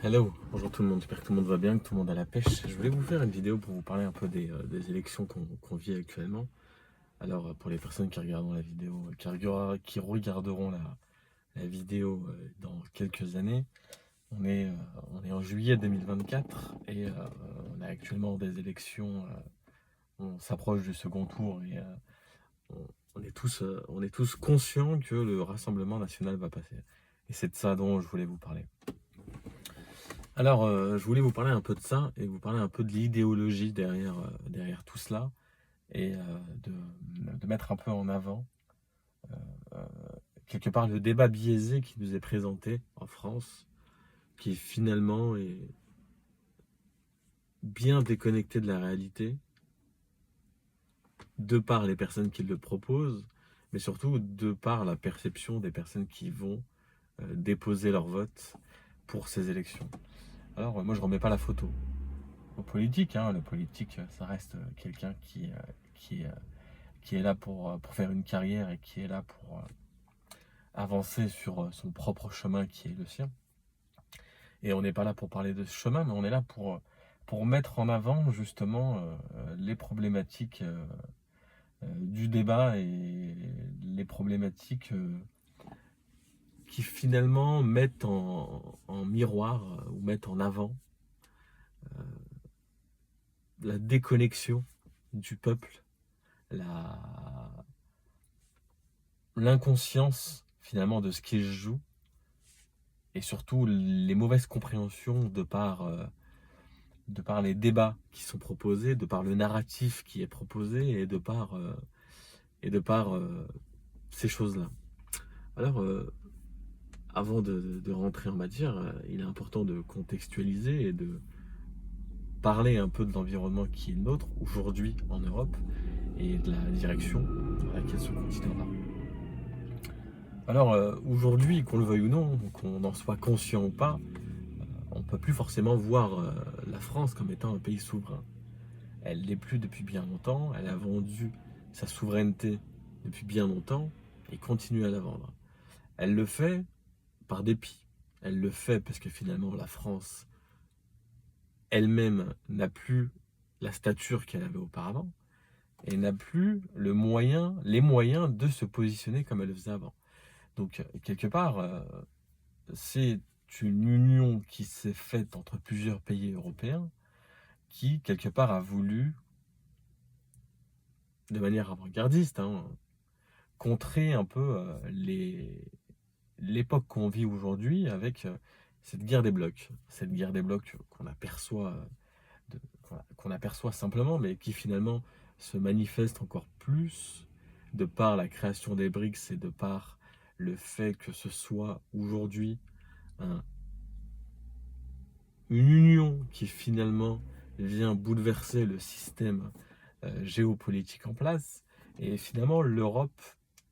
Hello, bonjour tout le monde, j'espère que tout le monde va bien, que tout le monde a la pêche. Je voulais vous faire une vidéo pour vous parler un peu des élections qu'on vit actuellement. Alors pour les personnes qui regarderont la vidéo, qui regarderont la vidéo dans quelques années, on est, euh, on est en juillet 2024 et on a actuellement des élections, on s'approche du second tour et on, on est tous conscients que le Rassemblement national va passer. Et c'est de ça dont je voulais vous parler. Alors, je voulais vous parler un peu de ça et vous parler un peu de l'idéologie derrière tout cela et de mettre un peu en avant, euh, quelque part, le débat biaisé qui nous est présenté en France, qui finalement est bien déconnecté de la réalité, de par les personnes qui le proposent, mais surtout de par la perception des personnes qui vont déposer leur vote pour ces élections. Alors, moi, je remets pas la photo au politique, hein. Le politique, ça reste quelqu'un qui, euh, qui est là pour faire une carrière et qui est là pour avancer sur son propre chemin qui est le sien. Et on n'est pas là pour parler de ce chemin, mais on est là pour mettre en avant justement les problématiques du débat et les problématiques qui finalement mettent en miroir ou mettent en avant la déconnexion du peuple, l'inconscience finalement de ce qu'il joue et surtout les mauvaises compréhensions de par les débats qui sont proposés, de par le narratif qui est proposé et de par ces choses-là. Alors, avant de rentrer en matière, il est important de contextualiser et de parler un peu de l'environnement qui est le nôtre aujourd'hui en Europe et de la direction dans laquelle ce continent va. Alors aujourd'hui, qu'on le veuille ou non, qu'on en soit conscient ou pas, on ne peut plus forcément voir la France comme étant un pays souverain. Elle l'est plus depuis bien longtemps, elle a vendu sa souveraineté depuis bien longtemps et continue à la vendre. Elle le fait par dépit. Elle le fait parce que finalement la France elle-même n'a plus la stature qu'elle avait auparavant et n'a plus les moyens de se positionner comme elle le faisait avant. Donc quelque part, c'est une union qui s'est faite entre plusieurs pays européens qui, quelque part, a voulu, de manière avant-gardiste, hein, contrer un peu l'époque qu'on vit aujourd'hui avec cette guerre des blocs. Cette guerre des blocs qu'on aperçoit simplement, mais qui finalement se manifeste encore plus de par la création des BRICS et de par le fait que ce soit aujourd'hui un, une union qui finalement vient bouleverser le système géopolitique en place. Et finalement, l'Europe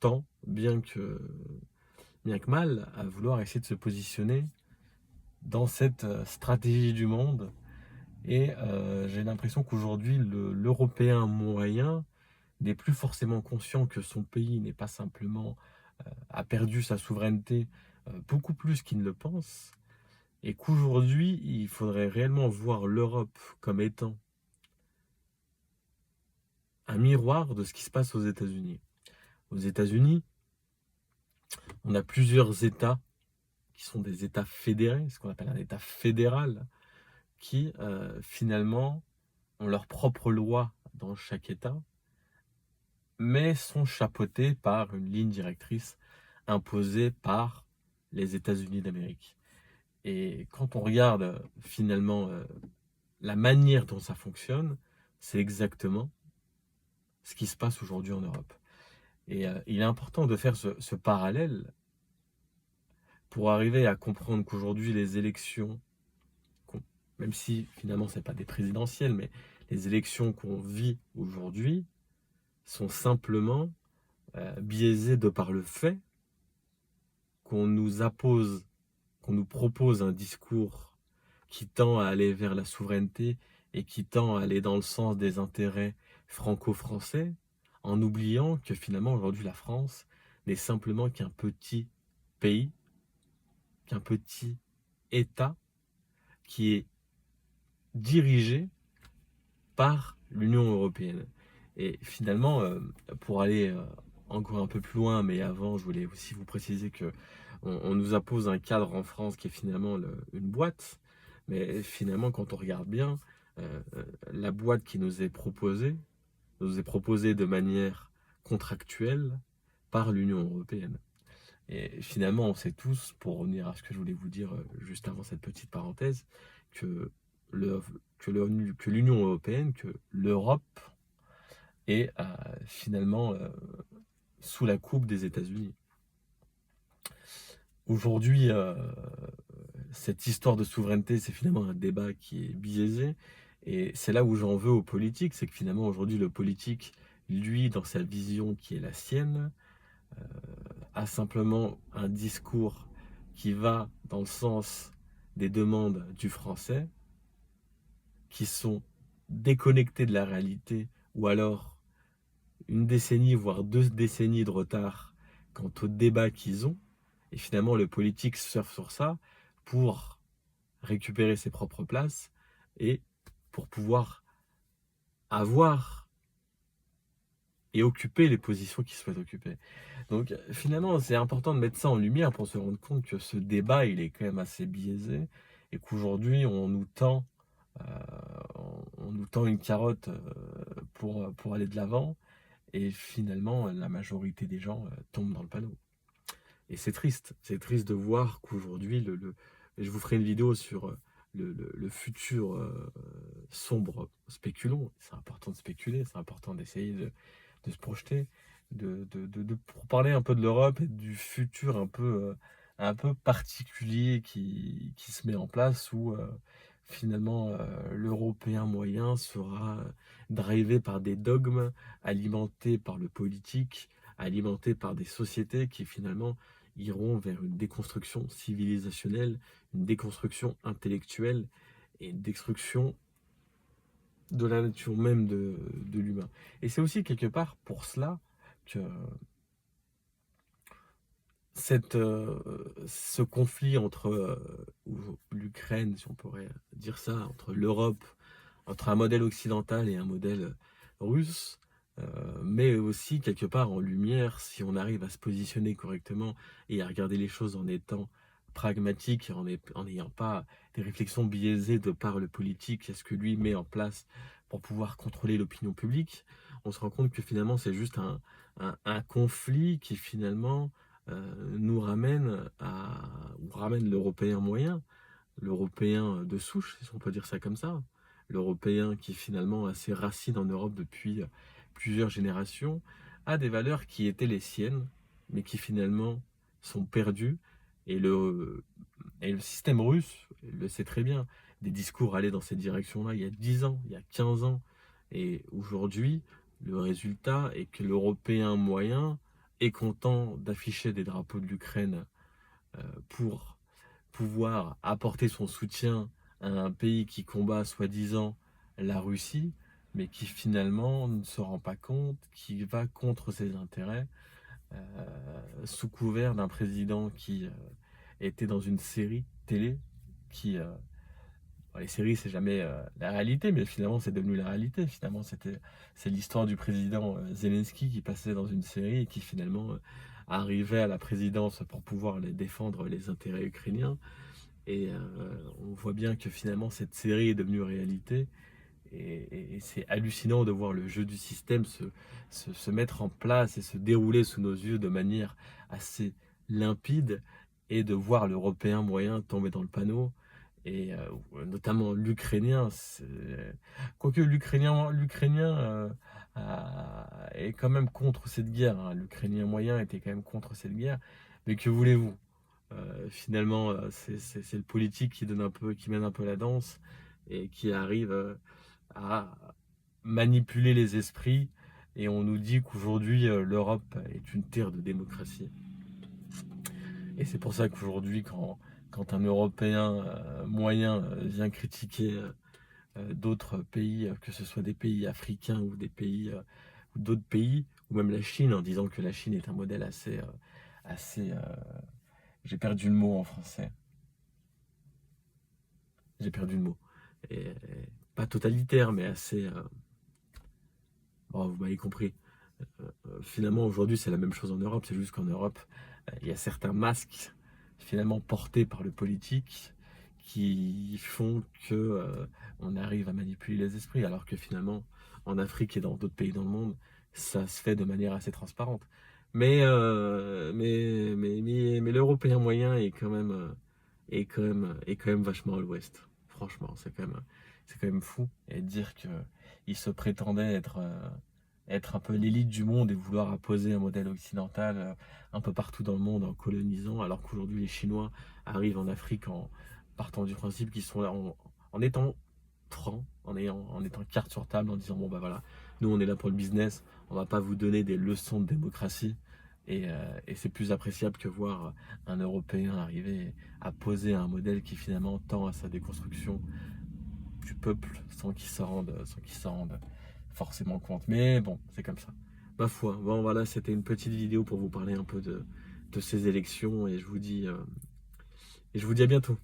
tend, bien que mal, à vouloir essayer de se positionner dans cette stratégie du monde. Et j'ai l'impression qu'aujourd'hui, l'Européen moyen n'est plus forcément conscient que son pays n'est pas simplement a perdu sa souveraineté beaucoup plus qu'il ne le pense, et qu'aujourd'hui, il faudrait réellement voir l'Europe comme étant un miroir de ce qui se passe aux États-Unis. Aux États-Unis, on a plusieurs États qui sont des États fédérés, ce qu'on appelle un État fédéral, qui finalement ont leur propre loi dans chaque État, mais sont chapeautés par une ligne directrice imposée par les États-Unis d'Amérique. Et quand on regarde finalement la manière dont ça fonctionne, c'est exactement ce qui se passe aujourd'hui en Europe. Et il est important de faire ce parallèle pour arriver à comprendre qu'aujourd'hui les élections, même si finalement ce n'est pas des présidentielles, mais les élections qu'on vit aujourd'hui sont simplement biaisées de par le fait qu'on nous appose, qu'on nous propose un discours qui tend à aller vers la souveraineté et qui tend à aller dans le sens des intérêts franco-français, en oubliant que finalement aujourd'hui la France n'est simplement qu'un petit pays, qu'un petit État qui est dirigé par l'Union européenne. Et finalement, pour aller encore un peu plus loin, mais avant, je voulais aussi vous préciser que on nous impose un cadre en France qui est finalement une boîte, mais finalement, quand on regarde bien, la boîte qui nous est proposée de manière contractuelle par l'Union européenne. Et finalement, on sait tous, pour revenir à ce que je voulais vous dire juste avant cette petite parenthèse, que le, que l'Union européenne, que l'Europe est finalement sous la coupe des États-Unis. Aujourd'hui, cette histoire de souveraineté, c'est finalement un débat qui est biaisé. Et c'est là où j'en veux aux politiques, c'est que finalement aujourd'hui le politique, lui, dans sa vision qui est la sienne, a simplement un discours qui va dans le sens des demandes du français, qui sont déconnectées de la réalité, ou alors une décennie, voire 2 décennies de retard quant au débat qu'ils ont. Et finalement, le politique surfe sur ça pour récupérer ses propres places et pour pouvoir avoir et occuper les positions qu'il souhaite occuper. Donc finalement, c'est important de mettre ça en lumière pour se rendre compte que ce débat, il est quand même assez biaisé et qu'aujourd'hui, euh, on nous tend une carotte pour aller de l'avant et finalement, la majorité des gens tombent dans le panneau. Et c'est triste de voir qu'aujourd'hui, je vous ferai une vidéo sur le futur sombre, spéculons. C'est important de spéculer, c'est important d'essayer de se projeter, pour parler un peu de l'Europe et du futur un peu particulier qui se met en place où finalement l'Européen moyen sera drivé par des dogmes, alimenté par le politique, alimenté par des sociétés qui finalement iront vers une déconstruction civilisationnelle, une déconstruction intellectuelle et une destruction de la nature même de l'humain. Et c'est aussi quelque part pour cela que ce conflit entre l'Ukraine, si on pourrait dire ça, entre l'Europe, entre un modèle occidental et un modèle russe, met aussi quelque part en lumière, si on arrive à se positionner correctement et à regarder les choses en étant pragmatique, en n'ayant pas des réflexions biaisées de par le politique et ce que lui met en place pour pouvoir contrôler l'opinion publique, on se rend compte que finalement c'est juste un conflit qui finalement nous ramène ou ramène l'Européen moyen, l'Européen de souche, si on peut dire ça comme ça, l'Européen qui finalement a ses racines en Europe depuis plusieurs générations, a des valeurs qui étaient les siennes, mais qui finalement sont perdues. Et le système russe le sait très bien. Des discours allaient dans cette direction-là il y a 10 ans, il y a 15 ans. Et aujourd'hui, le résultat est que l'Européen moyen est content d'afficher des drapeaux de l'Ukraine pour pouvoir apporter son soutien à un pays qui combat soi-disant la Russie, mais qui finalement ne se rend pas compte, qui va contre ses intérêts, sous couvert d'un président qui était dans une série télé qui... les séries, c'est jamais la réalité, mais finalement, c'est devenu la réalité. Finalement, c'est l'histoire du président Zelensky qui passait dans une série et qui finalement arrivait à la présidence pour pouvoir défendre les intérêts ukrainiens. Et on voit bien que finalement cette série est devenue réalité. Et c'est hallucinant de voir le jeu du système se mettre en place et se dérouler sous nos yeux de manière assez limpide et de voir l'Européen moyen tomber dans le panneau. Et notamment l'Ukrainien. Quoique l'Ukrainien est quand même contre cette guerre. Hein. L'Ukrainien moyen était quand même contre cette guerre. Mais que voulez-vous? Finalement, c'est le politique qui mène un peu la danse et qui arrive à manipuler les esprits. Et on nous dit qu'aujourd'hui, l'Europe est une terre de démocratie. Et c'est pour ça qu'aujourd'hui, quand un Européen moyen vient critiquer d'autres pays, que ce soit des pays africains ou des pays ou d'autres pays, ou même la Chine, en disant que la Chine est un modèle assez j'ai perdu le mot en français. j'ai perdu le mot. Et, pas totalitaire, mais assez... bon, vous m'avez compris. Finalement, aujourd'hui, c'est la même chose en Europe. C'est juste qu'en Europe, il y a certains masques, finalement, portés par le politique, qui font que on arrive à manipuler les esprits, alors que finalement, en Afrique et dans d'autres pays dans le monde, ça se fait de manière assez transparente. Mais l'Européen moyen est quand même vachement à l'ouest. Franchement, c'est quand même fou. Et dire qu'il se prétendait être un peu l'élite du monde et vouloir imposer un modèle occidental un peu partout dans le monde en colonisant, alors qu'aujourd'hui les Chinois arrivent en Afrique en partant du principe qu'ils sont là en étant francs, en étant carte sur table, en disant bon bah voilà, nous on est là pour le business, on va pas vous donner des leçons de démocratie. Et c'est plus appréciable que voir un Européen arriver à poser un modèle qui finalement tend à sa déconstruction du peuple sans qu'il s'en rende forcément compte. Mais bon, c'est comme ça. Ma foi. Bon voilà, c'était une petite vidéo pour vous parler un peu de ces élections et je vous dis à bientôt.